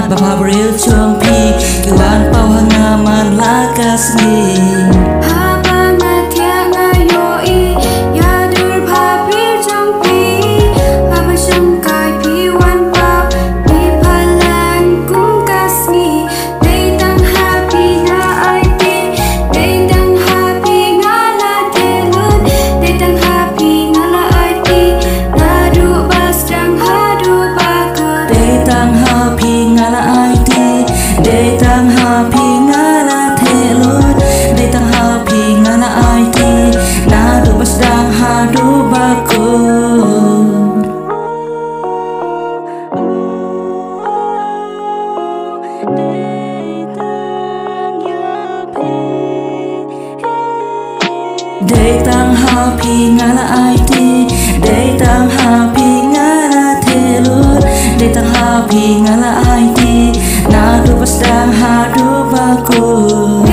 Bapak real chompi kiwan pau hangaman lakas ni habang natia ngayoi yadur bhabir chompi haba shangkai piwan pau pipalang kung kasni deitang happy na aiti deitang happy ngala telun deitang happy ngala aiti nadu basrang hadu bakot deitang happy ngala aiti deitang happy ngala telun deitang happy ngala aiti nadu basrang hadu bakot deitang happy ngala aiti deitang happy ngala telun deitang happy ngala aiti nadu basrang hadu bakot